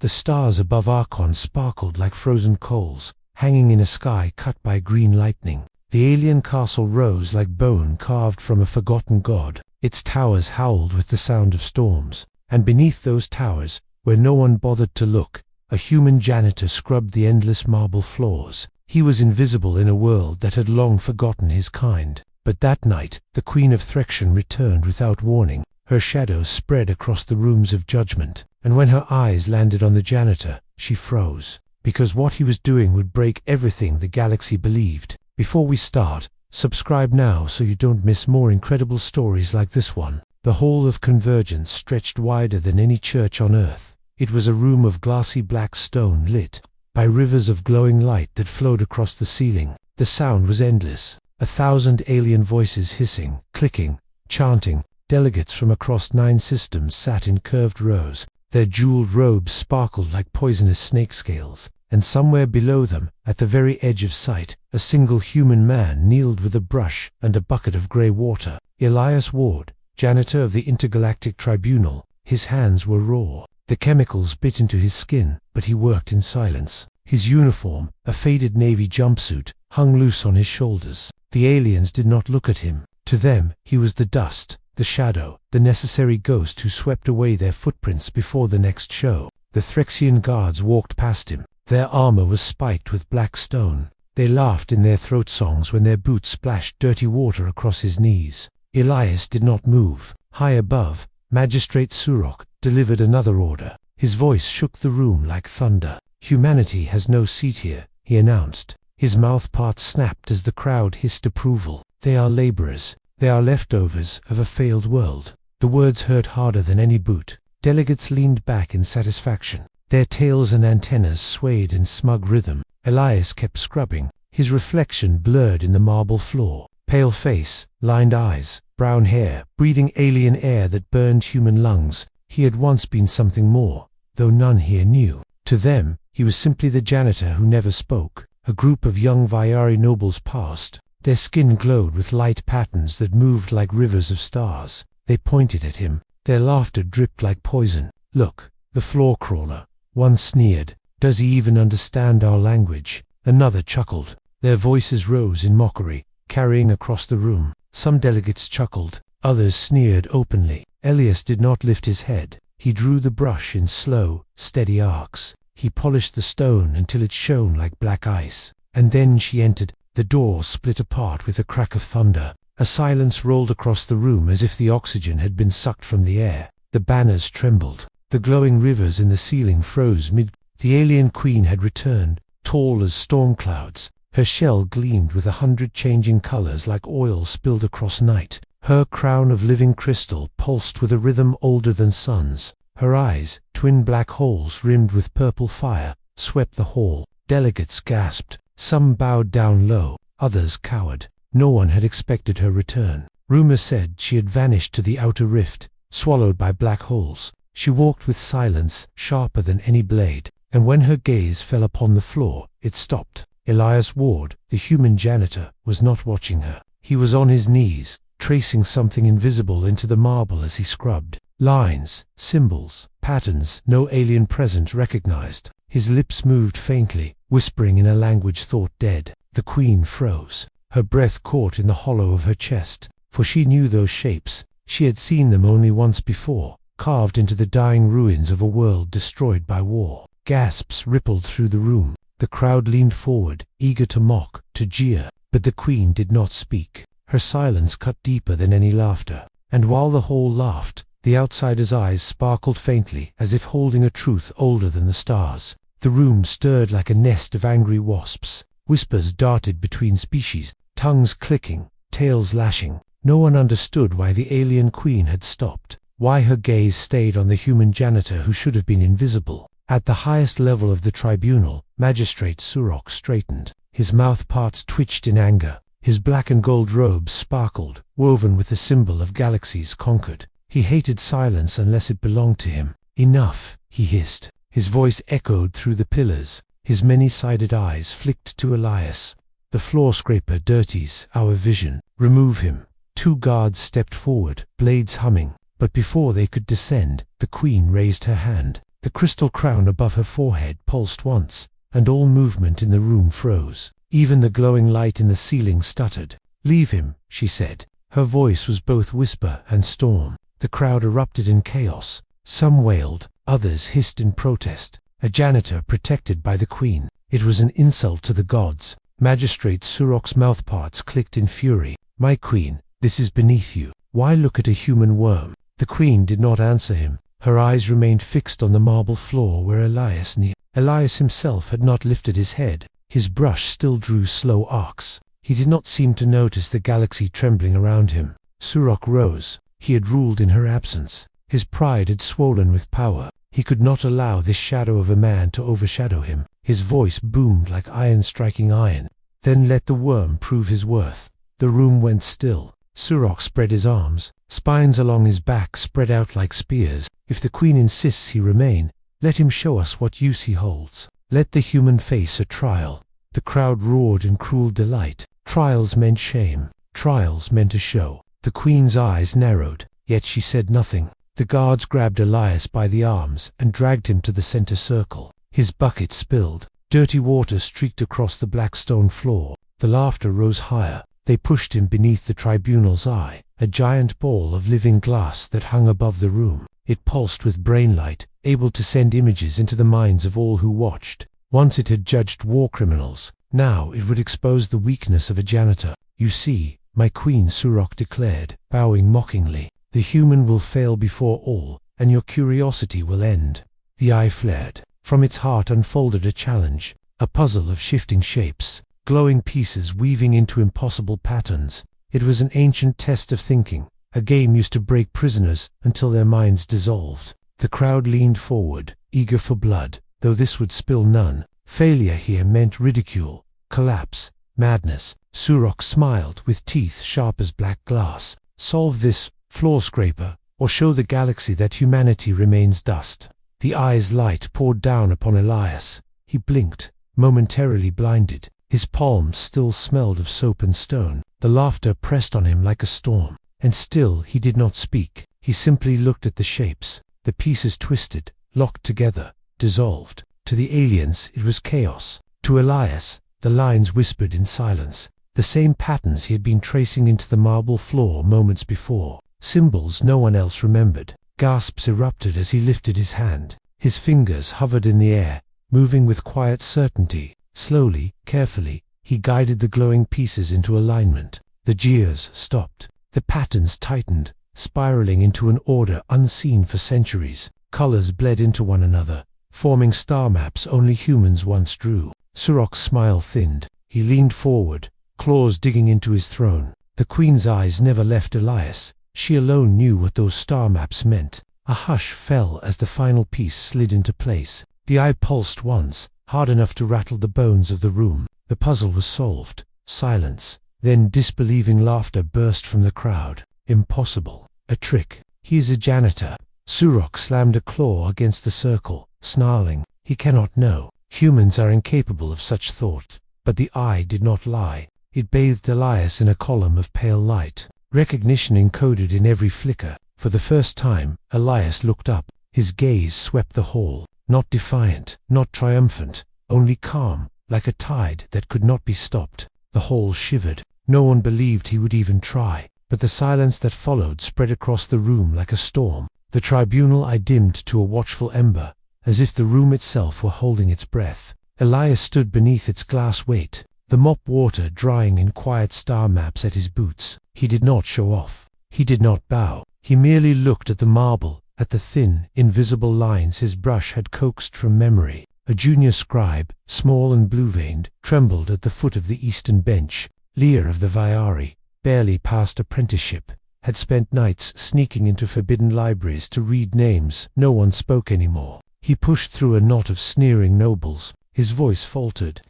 The stars above Archon sparkled like frozen coals, hanging in a sky cut by green lightning. The alien castle rose like bone carved from a forgotten god. Its towers howled with the sound of storms, and beneath those towers, where no one bothered to look, a human janitor scrubbed the endless marble floors. He was invisible in a world that had long forgotten his kind. But that night, the Queen of Threxion returned without warning. Her shadow spread across the rooms of judgment, and when her eyes landed on the janitor, she froze, because what he was doing would break everything the galaxy believed. Before we start, subscribe now so you don't miss more incredible stories like this one. The Hall of Convergence stretched wider than any church on Earth. It was a room of glassy black stone lit by rivers of glowing light that flowed across the ceiling. The sound was endless. 1,000 alien voices hissing, clicking, chanting. Delegates from across 9 systems sat in curved rows. Their jeweled robes sparkled like poisonous snake scales, and somewhere below them, at the very edge of sight, a single human man kneeled with a brush and a bucket of grey water. Elias Ward, janitor of the Intergalactic Tribunal. His hands were raw. The chemicals bit into his skin, but he worked in silence. His uniform, a faded navy jumpsuit, hung loose on his shoulders. The aliens did not look at him. To them, he was the dust, the shadow, the necessary ghost who swept away their footprints before the next show. The Threxian guards walked past him. Their armor was spiked with black stone. They laughed in their throat songs when their boots splashed dirty water across his knees. Elias did not move. High above, Magistrate Surok delivered another order. His voice shook the room like thunder. "Humanity has no seat here," he announced. His mouthparts snapped as the crowd hissed approval. "They are laborers. They are leftovers of a failed world." The words hurt harder than any boot. Delegates leaned back in satisfaction. Their tails and antennas swayed in smug rhythm. Elias kept scrubbing, his reflection blurred in the marble floor. Pale face, lined eyes, brown hair, breathing alien air that burned human lungs. He had once been something more, though none here knew. To them, he was simply the janitor who never spoke. A group of young Vyari nobles passed. Their skin glowed with light patterns that moved like rivers of stars. They pointed at him. Their laughter dripped like poison. "Look, the floor crawler," one sneered. "Does he even understand our language?" Another chuckled. Their voices rose in mockery, carrying across the room. Some delegates chuckled, others sneered openly. Elias did not lift his head. He drew the brush in slow, steady arcs. He polished the stone until it shone like black ice. And then she entered. The door split apart with a crack of thunder. A silence rolled across the room as if the oxygen had been sucked from the air. The banners trembled. The glowing rivers in the ceiling froze mid. The alien queen had returned, tall as storm clouds. Her shell gleamed with 100 changing colors like oil spilled across night. Her crown of living crystal pulsed with a rhythm older than suns. Her eyes, twin black holes rimmed with purple fire, swept the hall. Delegates gasped. Some bowed down low, others cowered. No one had expected her return. Rumor said she had vanished to the outer rift, swallowed by black holes. She walked with silence, sharper than any blade, and when her gaze fell upon the floor, it stopped. Elias Ward, the human janitor, was not watching her. He was on his knees, tracing something invisible into the marble as he scrubbed. Lines, symbols, patterns no alien present recognized. His lips moved faintly, whispering in a language thought dead. The queen froze. Her breath caught in the hollow of her chest, for she knew those shapes. She had seen them only once before, carved into the dying ruins of a world destroyed by war. Gasps rippled through the room. The crowd leaned forward, eager to mock, to jeer, but the queen did not speak. Her silence cut deeper than any laughter. And while the hall laughed, the outsider's eyes sparkled faintly, as if holding a truth older than the stars. The room stirred like a nest of angry wasps. Whispers darted between species, tongues clicking, tails lashing. No one understood why the alien queen had stopped, why her gaze stayed on the human janitor who should have been invisible. At the highest level of the tribunal, Magistrate Surok straightened. His mouthparts twitched in anger. His black and gold robes sparkled, woven with the symbol of galaxies conquered. He hated silence unless it belonged to him. "Enough," he hissed. His voice echoed through the pillars. His many-sided eyes flicked to Elias. "The floor scraper dirties our vision. Remove him." 2 guards stepped forward, blades humming. But before they could descend, the queen raised her hand. The crystal crown above her forehead pulsed once, and all movement in the room froze. Even the glowing light in the ceiling stuttered. "Leave him," she said. Her voice was both whisper and storm. The crowd erupted in chaos. Some wailed, others hissed in protest. A janitor protected by the queen. It was an insult to the gods. Magistrate Surok's mouthparts clicked in fury. "My queen, this is beneath you. Why look at a human worm?" The queen did not answer him. Her eyes remained fixed on the marble floor where Elias kneeled. Elias himself had not lifted his head. His brush still drew slow arcs. He did not seem to notice the galaxy trembling around him. Surok rose. He had ruled in her absence. His pride had swollen with power. He could not allow this shadow of a man to overshadow him. His voice boomed like iron striking iron. "Then let the worm prove his worth." The room went still. Surok spread his arms. Spines along his back spread out like spears. "If the queen insists he remain, let him show us what use he holds. Let the human face a trial." The crowd roared in cruel delight. Trials meant shame. Trials meant a show. The queen's eyes narrowed, yet she said nothing. The guards grabbed Elias by the arms and dragged him to the center circle. His bucket spilled. Dirty water streaked across the black stone floor. The laughter rose higher. They pushed him beneath the tribunal's eye, a giant ball of living glass that hung above the room. It pulsed with brainlight, able to send images into the minds of all who watched. Once it had judged war criminals. Now it would expose the weakness of a janitor. "You see, my queen," Surok declared, bowing mockingly. "The human will fail before all, and your curiosity will end." The eye flared. From its heart unfolded a challenge, a puzzle of shifting shapes, glowing pieces weaving into impossible patterns. It was an ancient test of thinking, a game used to break prisoners until their minds dissolved. The crowd leaned forward, eager for blood, though this would spill none. Failure here meant ridicule, collapse, madness. Surok smiled, with teeth sharp as black glass. "Solve this, floor scraper, or show the galaxy that humanity remains dust." The eye's light poured down upon Elias. He blinked, momentarily blinded. His palms still smelled of soap and stone. The laughter pressed on him like a storm. And still he did not speak. He simply looked at the shapes. The pieces twisted, locked together, dissolved. To the aliens it was chaos. To Elias, the lines whispered in silence. The same patterns he had been tracing into the marble floor moments before. Symbols no one else remembered. Gasps erupted as he lifted his hand. His fingers hovered in the air, moving with quiet certainty. Slowly, carefully, he guided the glowing pieces into alignment. The jeers stopped. The patterns tightened, spiraling into an order unseen for centuries. Colors bled into one another, forming star maps only humans once drew. Surok's smile thinned. He leaned forward, claws digging into his throne. The queen's eyes never left Elias. She alone knew what those star maps meant. A hush fell as the final piece slid into place. The eye pulsed once, hard enough to rattle the bones of the room. The puzzle was solved. Silence. Then disbelieving laughter burst from the crowd. "Impossible. A trick. He is a janitor." Surok slammed a claw against the circle, snarling. "He cannot know. Humans are incapable of such thought." But the eye did not lie. It bathed Elias in a column of pale light. Recognition encoded in every flicker. For the first time, Elias looked up. His gaze swept the hall. Not defiant, not triumphant, only calm, like a tide that could not be stopped. The hall shivered. No one believed he would even try. But the silence that followed spread across the room like a storm. The tribunal eye dimmed to a watchful ember, as if the room itself were holding its breath. Elias stood beneath its glass weight, the mop water drying in quiet star maps at his boots. He did not show off. He did not bow. He merely looked at the marble, at the thin, invisible lines his brush had coaxed from memory. A junior scribe, small and blue-veined, trembled at the foot of the eastern bench. Lear of the Viari, barely past apprenticeship, had spent nights sneaking into forbidden libraries to read names no one spoke anymore. He pushed through a knot of sneering nobles. His voice faltered.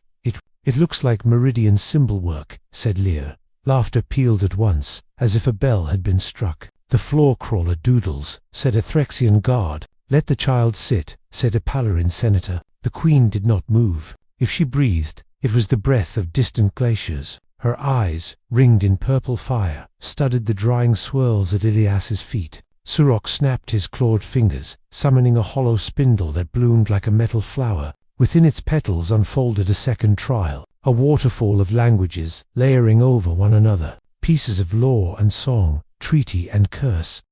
It looks like meridian symbol work," said Lear. Laughter pealed at once, as if a bell had been struck. "The floor crawler doodles," said a Threxian guard. "Let the child sit," said a Palarin senator. The queen did not move. If she breathed, it was the breath of distant glaciers. Her eyes, ringed in purple fire, studied the drying swirls at Ilias's feet. Surok snapped his clawed fingers, summoning a hollow spindle that bloomed like a metal flower. Within its petals unfolded a second trial, a waterfall of languages, layering over one another, pieces of lore and song, treaty and curse.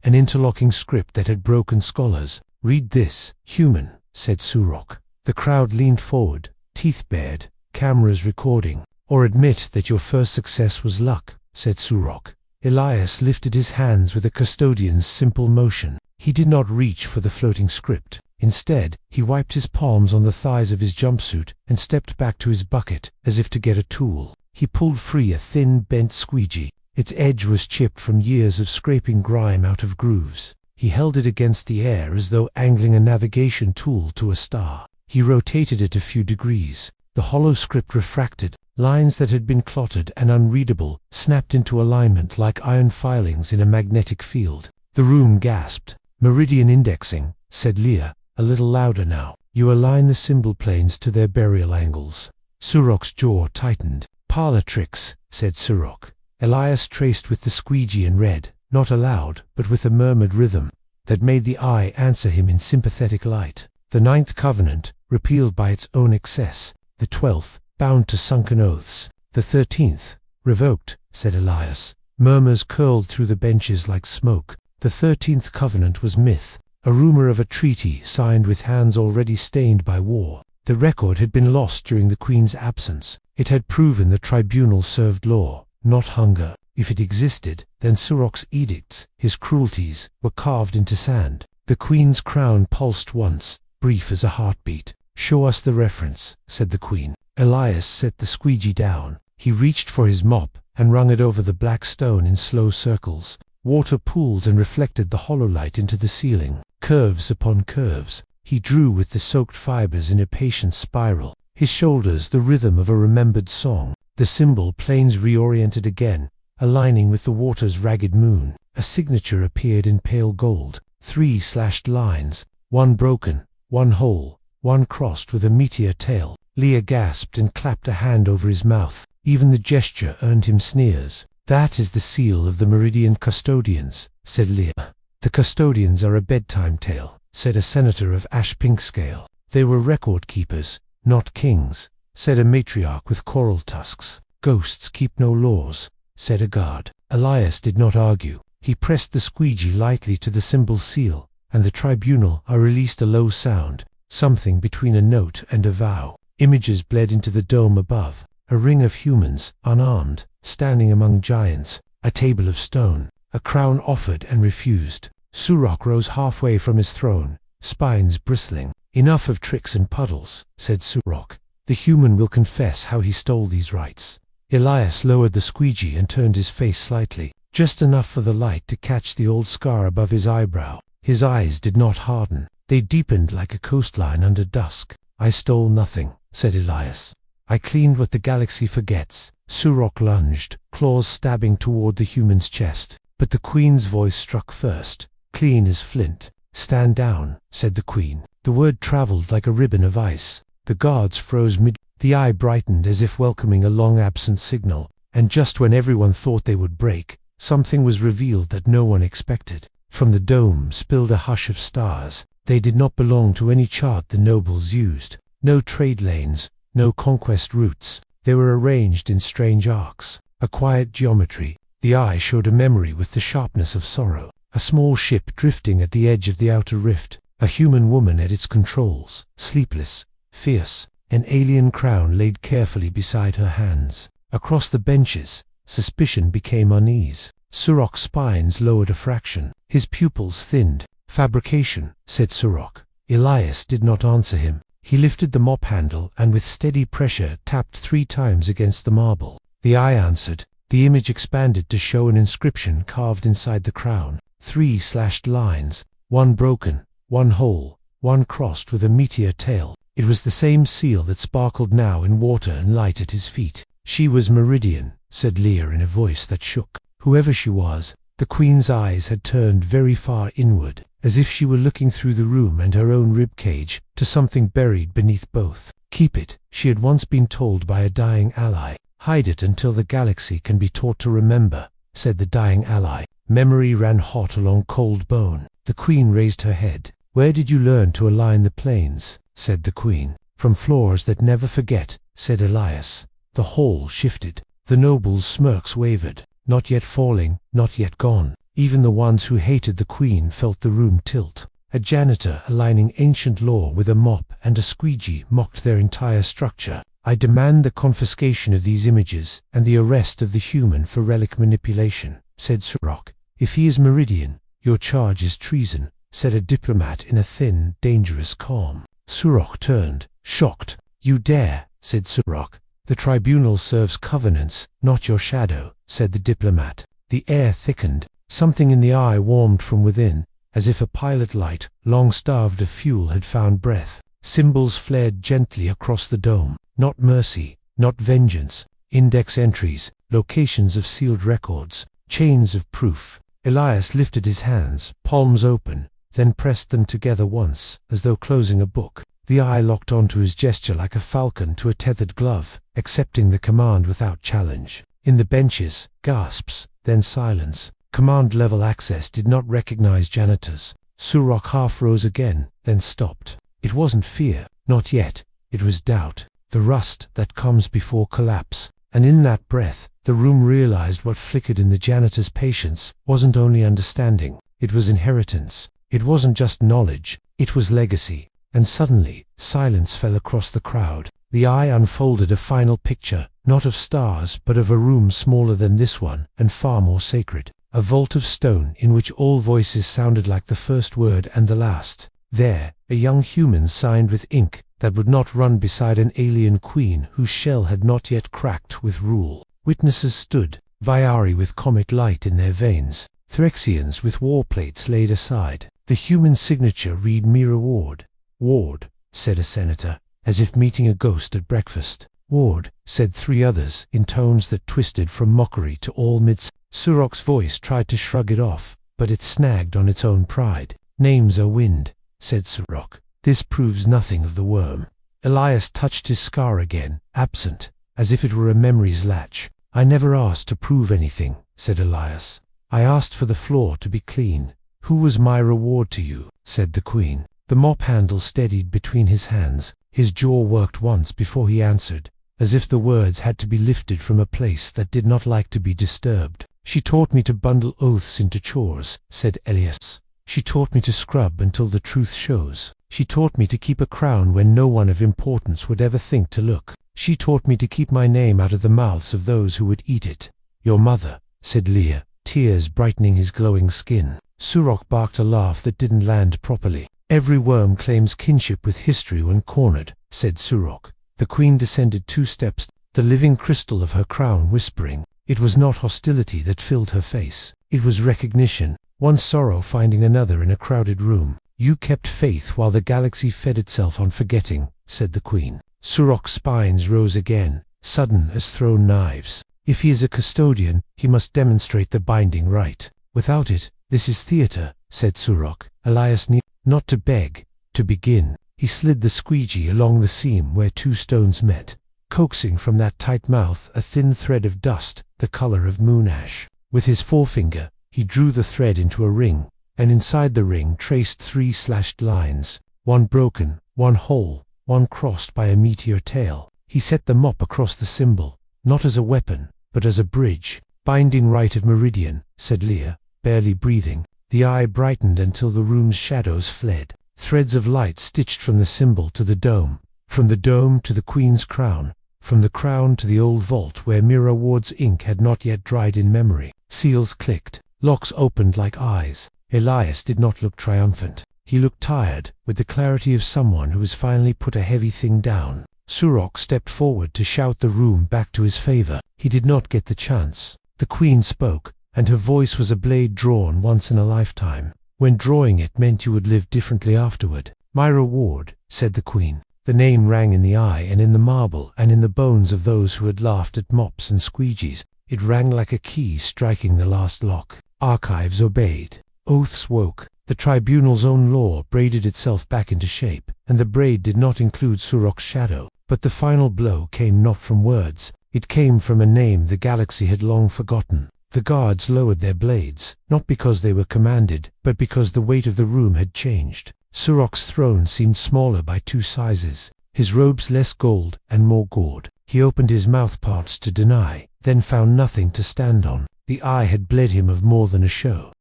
An interlocking script that had broken scholars. "Read this, human," said Surok. The crowd leaned forward, teeth bared, cameras recording. "Or admit that your first success was luck," said Surok. Elias lifted his hands with a custodian's simple motion. He did not reach for the floating script. Instead, he wiped his palms on the thighs of his jumpsuit and stepped back to his bucket, as if to get a tool. He pulled free a thin, bent squeegee. Its edge was chipped from years of scraping grime out of grooves. He held it against the air as though angling a navigation tool to a star. He rotated it a few degrees. The hollow script refracted. Lines that had been clotted and unreadable snapped into alignment like iron filings in a magnetic field. The room gasped. "Meridian indexing," said Leah, a little louder now. "You align the symbol planes to their burial angles." Surok's jaw tightened. "Parlor tricks," said Surok. Elias traced with the squeegee and read, not aloud, but with a murmured rhythm that made the eye answer him in sympathetic light. The 9th covenant, repealed by its own excess. The 12th, bound to sunken oaths. The 13th, revoked, said Elias. Murmurs curled through the benches like smoke. The 13th covenant was myth, a rumor of a treaty signed with hands already stained by war. The record had been lost during the Queen's absence. It had proven the tribunal served law, not hunger. If it existed, then Surok's edicts, his cruelties, were carved into sand. The Queen's crown pulsed once, brief as a heartbeat. "Show us the reference," said the Queen. Elias set the squeegee down. He reached for his mop and wrung it over the black stone in slow circles. Water pooled and reflected the hollow light into the ceiling. Curves upon curves. He drew with the soaked fibers in a patient spiral. His shoulders the rhythm of a remembered song. The symbol planes reoriented again, aligning with the water's ragged moon. A signature appeared in pale gold. 3 slashed lines, one broken, one whole, one crossed with a meteor tail. Leah gasped and clapped a hand over his mouth. Even the gesture earned him sneers. "That is the seal of the Meridian Custodians," said Leah. "The Custodians are a bedtime tale," said a senator of ash-pink scale. "They were record keepers, not kings," said a matriarch with coral tusks. "Ghosts keep no laws," said a guard. Elias did not argue. He pressed the squeegee lightly to the symbol seal, and the tribunal released a low sound, something between a note and a vow. Images bled into the dome above. A ring of humans, unarmed, standing among giants. A table of stone. A crown offered and refused. Surok rose halfway from his throne, spines bristling. "Enough of tricks and puddles," said Surok. "The human will confess how he stole these rights." Elias lowered the squeegee and turned his face slightly, just enough for the light to catch the old scar above his eyebrow. His eyes did not harden. They deepened like a coastline under dusk. "I stole nothing," said Elias. "I cleaned what the galaxy forgets." Surok lunged, claws stabbing toward the human's chest. But the Queen's voice struck first, clean as flint. "Stand down," said the Queen. The word traveled like a ribbon of ice. The guards froze mid. The eye brightened as if welcoming a long-absent signal. And just when everyone thought they would break, something was revealed that no one expected. From the dome spilled a hush of stars. They did not belong to any chart the nobles used. No trade lanes, no conquest routes. They were arranged in strange arcs. A quiet geometry. The eye showed a memory with the sharpness of sorrow. A small ship drifting at the edge of the outer rift. A human woman at its controls, sleepless, fierce. An alien crown laid carefully beside her hands. Across the benches, suspicion became unease. Surok's spines lowered a fraction. His pupils thinned. "Fabrication," said Surok. Elias did not answer him. He lifted the mop handle and with steady pressure tapped 3 times against the marble. The eye answered. The image expanded to show an inscription carved inside the crown. 3 slashed lines, one broken, one whole, one crossed with a meteor tail. It was the same seal that sparkled now in water and light at his feet. "She was Meridian," said Leah in a voice that shook. Whoever she was, the Queen's eyes had turned very far inward, as if she were looking through the room and her own ribcage to something buried beneath both. "Keep it," she had once been told by a dying ally. "Hide it until the galaxy can be taught to remember," said the dying ally. Memory ran hot along cold bone. The queen raised her head. "Where did you learn to align the planes?" said the queen. "From floors that never forget," said Elias. The hall shifted. The nobles' smirks wavered. Not yet falling, not yet gone. Even the ones who hated the queen felt the room tilt. A janitor aligning ancient law with a mop and a squeegee mocked their entire structure. "I demand the confiscation of these images and the arrest of the human for relic manipulation," said Surok. "If he is Meridian, your charge is treason," said a diplomat in a thin, dangerous calm. Surok turned, shocked. "You dare," said Surok. "The tribunal serves covenants, not your shadow," said the diplomat. The air thickened. Something in the eye warmed from within, as if a pilot light, long starved of fuel, had found breath. Symbols flared gently across the dome. Not mercy, not vengeance. Index entries, locations of sealed records, chains of proof. Elias lifted his hands, palms open, then pressed them together once, as though closing a book. The eye locked onto his gesture like a falcon to a tethered glove, accepting the command without challenge. In the benches, gasps, then silence. Command-level access did not recognize janitors. Surok half rose again, then stopped. It wasn't fear, not yet. It was doubt, the rust that comes before collapse. And in that breath, the room realized what flickered in the janitor's patience wasn't only understanding, it was inheritance. It wasn't just knowledge, it was legacy. And suddenly, silence fell across the crowd. The eye unfolded a final picture, not of stars, but of a room smaller than this one, and far more sacred. A vault of stone in which all voices sounded like the first word and the last. There, a young human signed with ink that would not run beside an alien queen whose shell had not yet cracked with rule. Witnesses stood, Vyari with comet light in their veins, Threxians with war plates laid aside. The human signature read Mira Ward. "Ward," said a senator, as if meeting a ghost at breakfast. "Ward," said three others, in tones that twisted from mockery to all mids. Surok's voice tried to shrug it off, but it snagged on its own pride. "Names are wind," said Surok. "This proves nothing of the worm." Elias touched his scar again, absent, as if it were a memory's latch. "I never asked to prove anything," said Elias. "I asked for the floor to be clean." "Who was my reward to you?" said the queen. The mop handle steadied between his hands. His jaw worked once before he answered, as if the words had to be lifted from a place that did not like to be disturbed. "She taught me to bundle oaths into chores," said Elias. "She taught me to scrub until the truth shows. She taught me to keep a crown when no one of importance would ever think to look. She taught me to keep my name out of the mouths of those who would eat it." "Your mother," said Leah, tears brightening his glowing skin. Surok barked a laugh that didn't land properly. "Every worm claims kinship with history when cornered," said Surok. The queen descended 2 steps, the living crystal of her crown whispering. It was not hostility that filled her face. It was recognition, one sorrow finding another in a crowded room. "You kept faith while the galaxy fed itself on forgetting," said the queen. Surok's spines rose again, sudden as thrown knives. If he is a custodian, he must demonstrate the binding right. Without it, this is theater, said Surok. Elias knew, not to beg, to begin. He slid the squeegee along the seam where 2 stones met, coaxing from that tight mouth a thin thread of dust, the color of moon ash. With his forefinger, he drew the thread into a ring, and inside the ring traced 3 slashed lines, one broken, one whole, one crossed by a meteor tail. He set the mop across the symbol, not as a weapon, but as a bridge. "Binding right of meridian," said Leah, barely breathing. The eye brightened until the room's shadows fled. Threads of light stitched from the symbol to the dome, from the dome to the Queen's crown, from the crown to the old vault where Mira Ward's ink had not yet dried in memory. Seals clicked, locks opened like eyes. Elias did not look triumphant. He looked tired, with the clarity of someone who has finally put a heavy thing down. Surok stepped forward to shout the room back to his favor. He did not get the chance. The Queen spoke, and her voice was a blade drawn once in a lifetime. When drawing it meant you would live differently afterward. "Myra Ward," said the Queen. The name rang in the eye and in the marble and in the bones of those who had laughed at mops and squeegees. It rang like a key striking the last lock. Archives obeyed. Oaths woke. The tribunal's own law braided itself back into shape, and the braid did not include Surok's shadow. But the final blow came not from words. It came from a name the galaxy had long forgotten. The guards lowered their blades, not because they were commanded, but because the weight of the room had changed. Surok's throne seemed smaller by 2 sizes, his robes less gold and more gourd. He opened his mouthparts to deny, then found nothing to stand on. The eye had bled him of more than a show.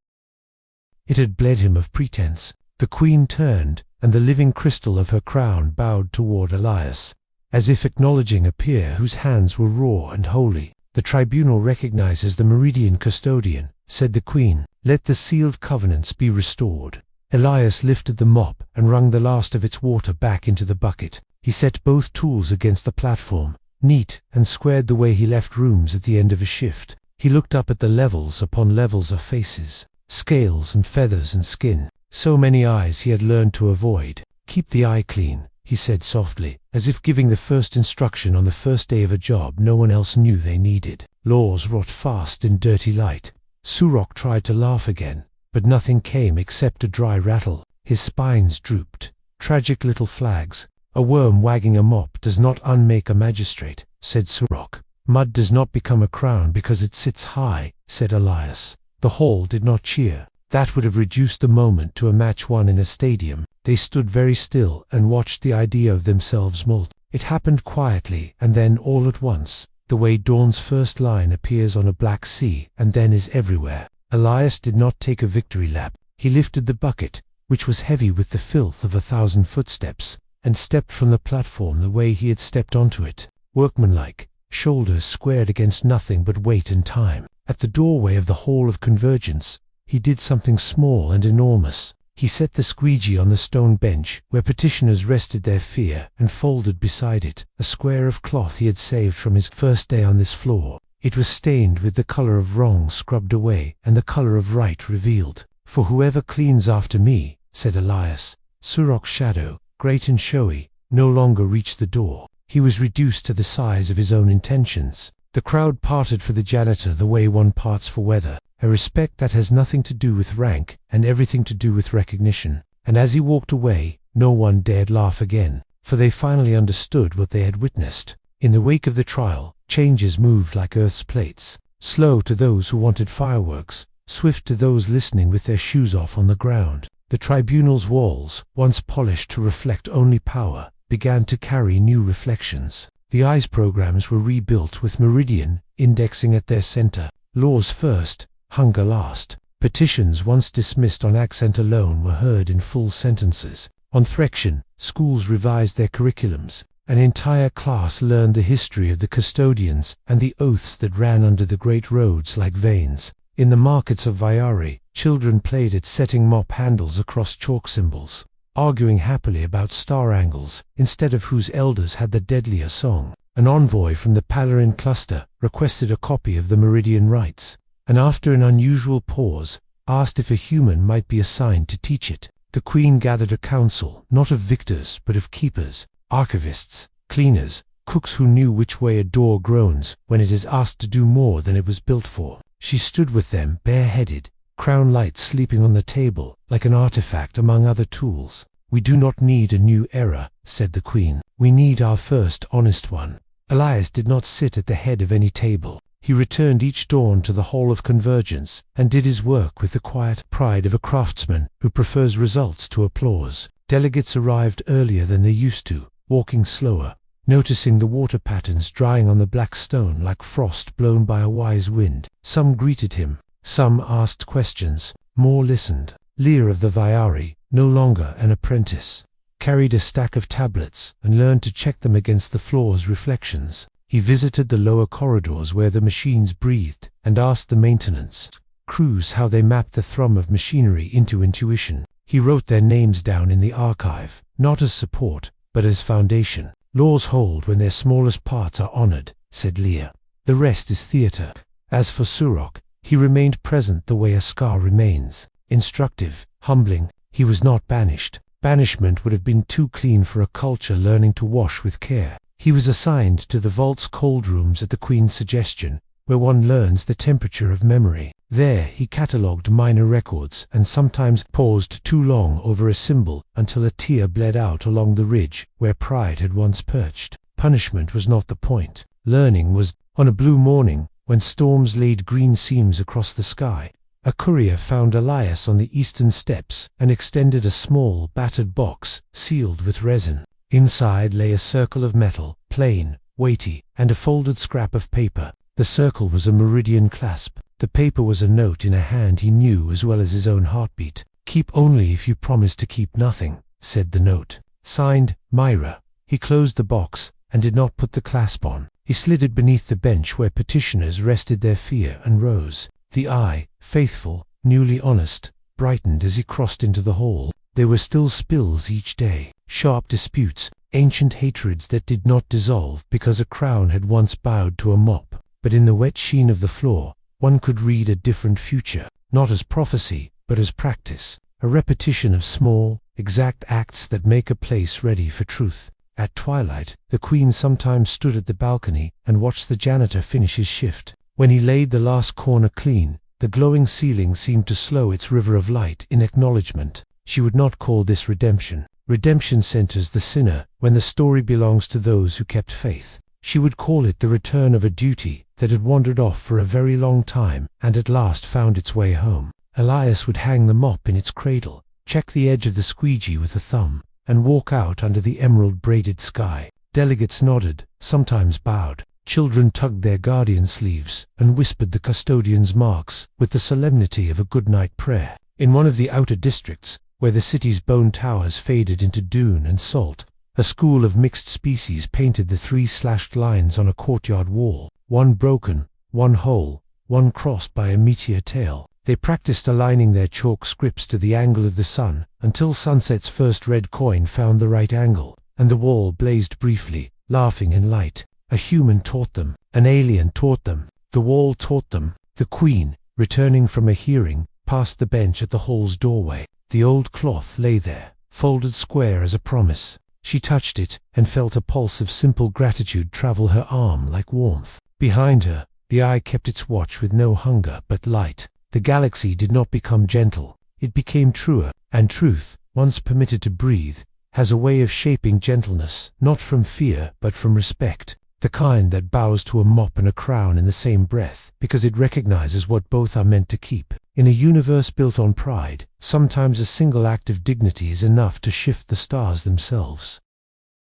It had bled him of pretense. The queen turned, and the living crystal of her crown bowed toward Elias, as if acknowledging a peer whose hands were raw and holy. "The tribunal recognizes the Meridian Custodian," said the queen. "Let the sealed covenants be restored." Elias lifted the mop and wrung the last of its water back into the bucket. He set both tools against the platform, neat and squared the way he left rooms at the end of a shift. He looked up at the levels upon levels of faces, scales and feathers and skin. So many eyes he had learned to avoid. "Keep the eye clean," he said softly, as if giving the first instruction on the first day of a job no one else knew they needed. Laws wrought fast in dirty light. Surok tried to laugh again, but nothing came except a dry rattle. His spines drooped. "Tragic little flags. A worm wagging a mop does not unmake a magistrate," said Surok. "Mud does not become a crown because it sits high," said Elias. The hall did not cheer. That would have reduced the moment to a match won in a stadium. They stood very still and watched the idea of themselves molt. It happened quietly, and then all at once, the way dawn's first line appears on a black sea and then is everywhere. Elias did not take a victory lap. He lifted the bucket, which was heavy with the filth of 1,000 footsteps, and stepped from the platform the way he had stepped onto it, workmanlike, shoulders squared against nothing but weight and time. At the doorway of the Hall of Convergence, he did something small and enormous. He set the squeegee on the stone bench where petitioners rested their fear and folded beside it a square of cloth he had saved from his first day on this floor. It was stained with the color of wrong scrubbed away and the color of right revealed. "For whoever cleans after me," said Elias. Surok's shadow, great and showy, no longer reached the door. He was reduced to the size of his own intentions. The crowd parted for the janitor the way one parts for weather, a respect that has nothing to do with rank and everything to do with recognition. And as he walked away, no one dared laugh again, for they finally understood what they had witnessed. In the wake of the trial, changes moved like Earth's plates, slow to those who wanted fireworks, swift to those listening with their shoes off on the ground. The tribunal's walls, once polished to reflect only power, began to carry new reflections. The eyes programs were rebuilt with Meridian indexing at their center. Laws first, hunger last. Petitions once dismissed on accent alone were heard in full sentences. On Threction, schools revised their curriculums. An entire class learned the history of the custodians and the oaths that ran under the great roads like veins. In the markets of Vyari, children played at setting mop handles across chalk symbols, arguing happily about star angles, instead of whose elders had the deadlier song. An envoy from the Palarin cluster requested a copy of the Meridian Rites, and after an unusual pause, asked if a human might be assigned to teach it. The queen gathered a council, not of victors, but of keepers, archivists, cleaners, cooks who knew which way a door groans when it is asked to do more than it was built for. She stood with them, bareheaded, crown light sleeping on the table, like an artifact among other tools. "We do not need a new era," said the queen. "We need our first honest one." Elias did not sit at the head of any table. He returned each dawn to the Hall of Convergence and did his work with the quiet pride of a craftsman who prefers results to applause. Delegates arrived earlier than they used to, walking slower, noticing the water patterns drying on the black stone like frost blown by a wise wind. Some greeted him, some asked questions, more listened. Lear of the Vyari, no longer an apprentice, carried a stack of tablets and learned to check them against the floor's reflections. He visited the lower corridors where the machines breathed and asked the maintenance crews how they mapped the thrum of machinery into intuition. He wrote their names down in the archive, not as support, but as foundation. "Laws hold when their smallest parts are honored," said Lear. "The rest is theater." As for Surok, he remained present the way a scar remains. Instructive, humbling, he was not banished. Banishment would have been too clean for a culture learning to wash with care. He was assigned to the vault's cold rooms at the Queen's suggestion, where one learns the temperature of memory. There he catalogued minor records and sometimes paused too long over a symbol until a tear bled out along the ridge where pride had once perched. Punishment was not the point. Learning was. On a blue morning, when storms laid green seams across the sky. A courier found Elias on the eastern steps and extended a small, battered box, sealed with resin. Inside lay a circle of metal, plain, weighty, and a folded scrap of paper. The circle was a meridian clasp. The paper was a note in a hand he knew as well as his own heartbeat. "Keep only if you promise to keep nothing," said the note. Signed, Myra. He closed the box and did not put the clasp on. He slid it beneath the bench where petitioners rested their fear and rose. The eye, faithful, newly honest, brightened as he crossed into the hall. There were still spills each day, sharp disputes, ancient hatreds that did not dissolve because a crown had once bowed to a mop. But in the wet sheen of the floor, one could read a different future, not as prophecy, but as practice, a repetition of small, exact acts that make a place ready for truth. At twilight, the Queen sometimes stood at the balcony and watched the janitor finish his shift. When he laid the last corner clean, the glowing ceiling seemed to slow its river of light in acknowledgement. She would not call this redemption. Redemption centers the sinner when the story belongs to those who kept faith. She would call it the return of a duty that had wandered off for a very long time and at last found its way home. Elias would hang the mop in its cradle, check the edge of the squeegee with a thumb, and walk out under the emerald-braided sky. Delegates nodded, sometimes bowed. Children tugged their guardian sleeves and whispered the custodian's marks with the solemnity of a good-night prayer. In one of the outer districts, where the city's bone towers faded into dune and salt, a school of mixed species painted the 3 slashed lines on a courtyard wall, one broken, one whole, one crossed by a meteor tail. They practiced aligning their chalk scripts to the angle of the sun until sunset's first red coin found the right angle, and the wall blazed briefly, laughing in light. A human taught them, an alien taught them, the wall taught them. The Queen, returning from a hearing, passed the bench at the hall's doorway. The old cloth lay there, folded square as a promise. She touched it and felt a pulse of simple gratitude travel her arm like warmth. Behind her, the eye kept its watch with no hunger but light. The galaxy did not become gentle, it became truer, and truth, once permitted to breathe, has a way of shaping gentleness, not from fear but from respect. The kind that bows to a mop and a crown in the same breath, because it recognizes what both are meant to keep. In a universe built on pride, sometimes a single act of dignity is enough to shift the stars themselves.